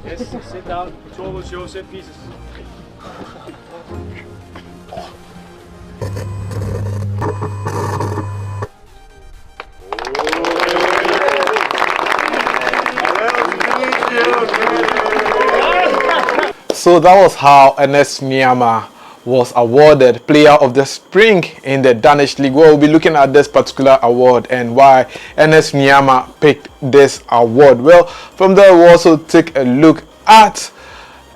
Yes, sit down. Tour will show set pieces. So that was how Ernest Nuamah was awarded Player of the Spring in the Danish League. We'll be looking at this particular award and why Ernest Nuamah picked this award. Well, from there we'll also take a look at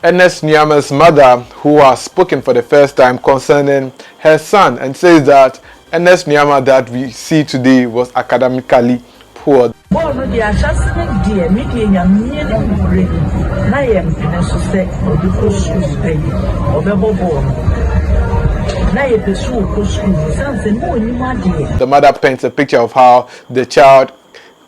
Ernest Nuamah's mother, who has spoken for the first time concerning her son and says that Ernest Nuamah that we see today was academically poor. The mother paints a picture of how the child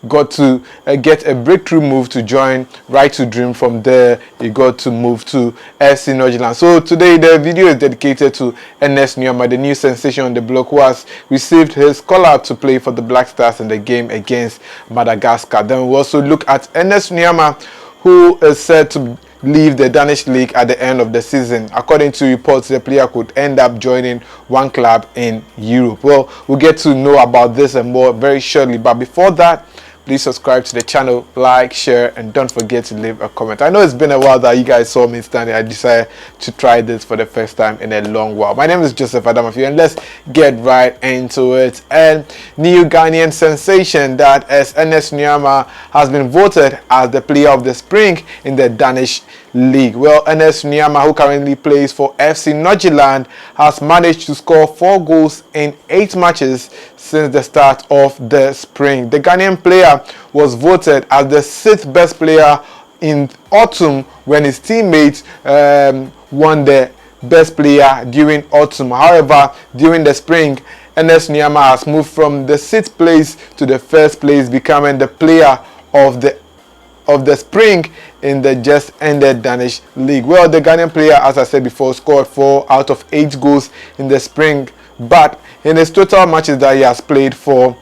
got to get a breakthrough move to join Right to Dream. From there he got to move to FC Norgeland. So today the video is dedicated to Ernest Nuamah, the new sensation on the block, who has received his call out to play for the Black Stars in the game against Madagascar. Then we also look at Ernest Nuamah, who is said to leave the Danish league at the end of the season. According to reports, the player could end up joining one club in Europe. Well, we'll get to know about this and more very shortly, but before that, please subscribe to the channel, like, share, and don't forget to leave a comment. I know it's been a while that you guys saw me standing. I decided to try this for the first time in a long while. My name is Joseph Adamafi, and let's get right into it. And new Ghanaian sensation that as Ernest Nuamah has been voted as the Player of the Spring in the Danish League. Well, Ernest Nuamah, who currently plays for FC Norgeland, has managed to score 4 goals in 8 matches since the start of the spring. The Ghanaian player was voted as the 6th best player in autumn when his teammates won the best player during autumn. However, during the spring, Ernest Nuamah has moved from the 6th place to the 1st place, becoming the player of the spring in the just ended Danish league. Well, the Ghanaian player, as I said before, scored 4 out of 8 goals in the spring, but in his total matches that he has played for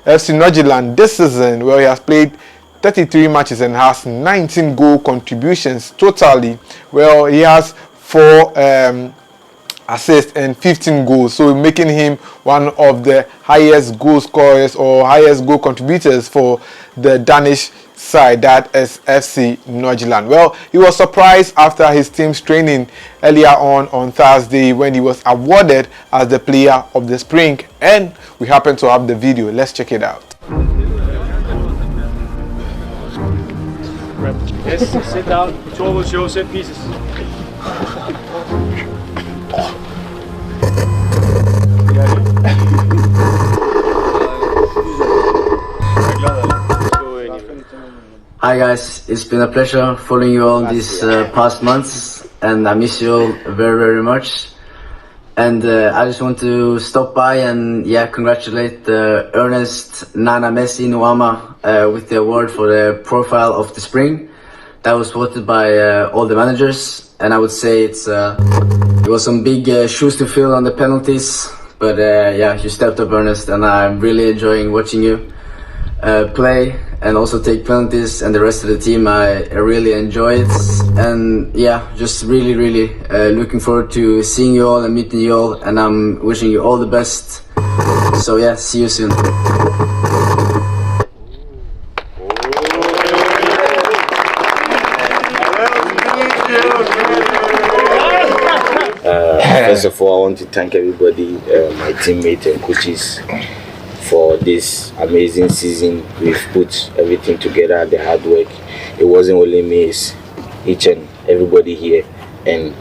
FC Norgeland this season, well, he has played 33 matches and has 19 goal contributions totally. Well, he has 4 assists and 15 goals, so making him one of the highest goal scorers or highest goal contributors for the Danish side, that is FC Norgeland. Well, he was surprised after his team's training earlier on Thursday when he was awarded as the Player of the Spring, and we happen to have the video. Let's check it out. Yes, sit down. Tour will show set pieces. Hi guys, it's been a pleasure following you all these past months, and I miss you all very, very much. And I just want to stop by and congratulate Ernest Nuamah with the award for the Profile of the Spring. That was voted by all the managers, and I would say it was some big shoes to fill on the penalties, but you stepped up, Ernest, and I'm really enjoying watching you play and also take penalties, and the rest of the team. I really enjoy it, and just really looking forward to seeing you all and meeting you all, and I'm wishing you all the best. So see you soon. First of all, I want to thank everybody, my teammates and coaches, for this amazing season. We've put everything together, the hard work. It wasn't only me, it's each and everybody here, and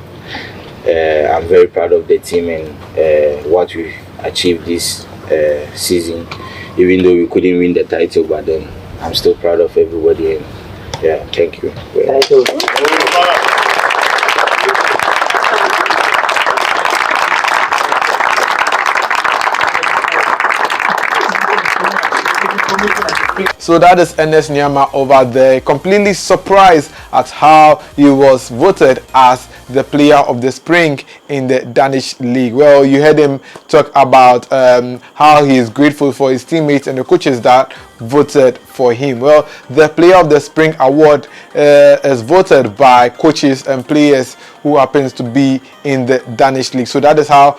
I'm very proud of the team and what we've achieved this season. Even though we couldn't win the title, but then I'm still proud of everybody, and thank you. Thank you. So that is Ernest Nuamah over there, completely surprised at how he was voted as the player of the spring in the Danish league. Well, you heard him talk about how he is grateful for his teammates and the coaches that voted for him. Well, the player of the spring award is voted by coaches and players who happens to be in the Danish league. So that is how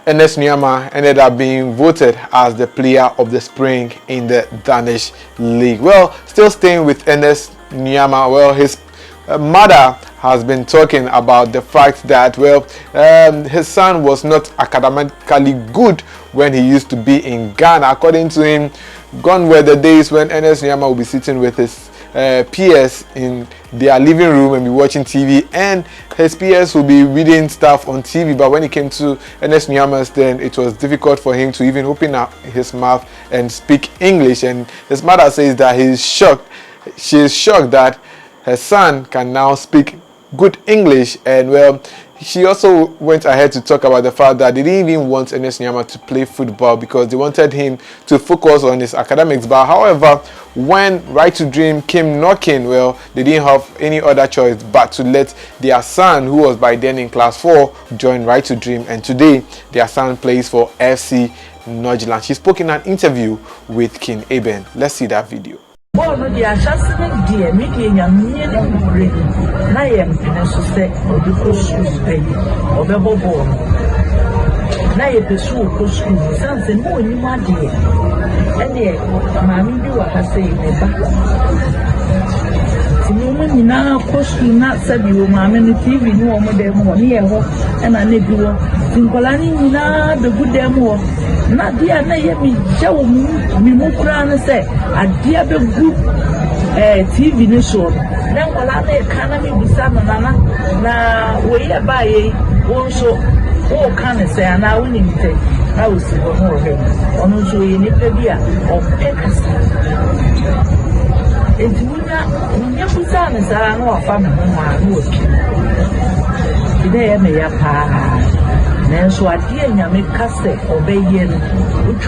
Ernest Nuamah ended up being voted as the player of the spring in the Danish league. Well, still staying with Ernest Nuamah, well, his mother has been talking about the fact that, well, his son was not academically good when he used to be in Ghana. According to him, gone were the days when Ernest Nuamah will be sitting with his peers in their living room and be watching TV, and his peers will be reading stuff on TV. But when it came to Ernest Nuamah, then it was difficult for him to even open up his mouth and speak English. And his mother says that he's shocked. She is shocked that her son can now speak good English. And well, she also went ahead to talk about the fact that they didn't even want Ernest Nuamah to play football because they wanted him to focus on his academics. But however, when Right to Dream came knocking, well, they didn't have any other choice but to let their son, who was by then in class 4, join Right to Dream. And today, their son plays for FC Norgeland. She spoke in an interview with King Eben. Let's see that video. Well, the assassinate dear, making a million already. I am in a suspect of the costumes pay or the bubble. Now, if the school costume, something more in my dear. And yet, Mammy, you are saying, the now costume not said you, Mammy, the TV, no more than one year, and I need you. Tinkolani, now the good demo. Not dear, me show me Mukran say, a dear good TV show. Then, while I economy with some nana, now way by one show, all can say, and I will take. I will see one more of him. On also in Italia or Pecas. It's when you put on a son or family, my work. Today, I may have. So I did not make cassette obeying which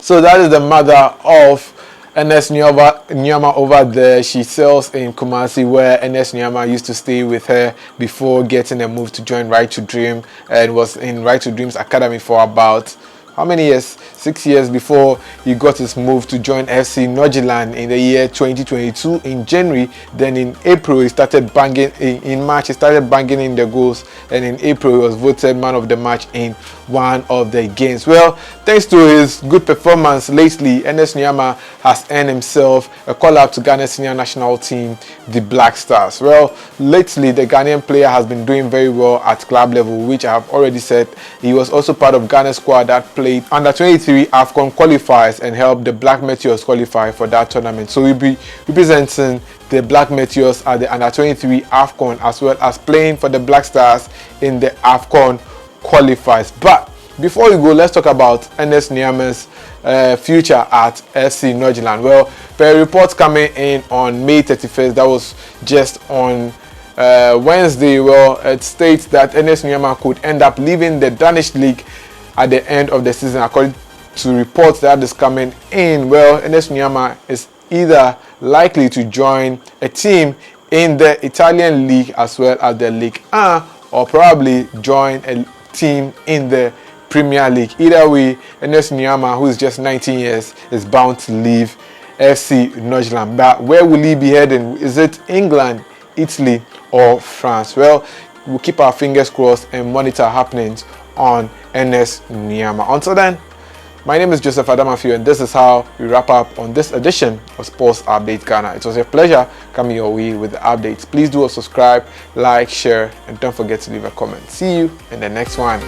So that is the mother of Ernest Nuamah over there. She sells in Kumasi, where Ernest Nuamah used to stay with her before getting a move to join Right to Dream, and was in Right to Dream's academy for about how many years? 6 years before he got his move to join FC Norgeland in the year 2022 in January. Then in April he started banging, in March he started banging in the goals, and in April he was voted man of the match in one of the games. Well, thanks to his good performance lately, Ernest Nuamah has earned himself a call-up to Ghana's senior national team, the Black Stars. Well, lately the Ghanaian player has been doing very well at club level, which I have already said. He was also part of Ghana's squad that played under 23 AFCON qualifiers and helped the Black Meteors qualify for that tournament. So we'll be representing the Black Meteors at the under 23 AFCON, as well as playing for the Black Stars in the AFCON qualifiers. But before we go, let's talk about Ernest Nuamah's future at FC Norgeland. Well, there are reports coming in on May 31st. That was just on Wednesday. Well, it states that Ernest Nuamah could end up leaving the Danish league at the end of the season, according to reports that is coming in. Well, Ernest Nuamah is either likely to join a team in the Italian league as well as the League A, or probably join a team in the Premier League. Either way, Ernest Nuamah, who is just 19 years, is bound to leave FC Norgeland. But where will he be heading? Is it England, Italy, or France? Well, we'll keep our fingers crossed and monitor happenings on Ernest Nuamah. Until then, my name is Joseph Adamafiu, and this is how we wrap up on this edition of Sports Update Ghana. It was a pleasure coming your way with the updates. Please do subscribe, like, share, and don't forget to leave a comment. See you in the next one.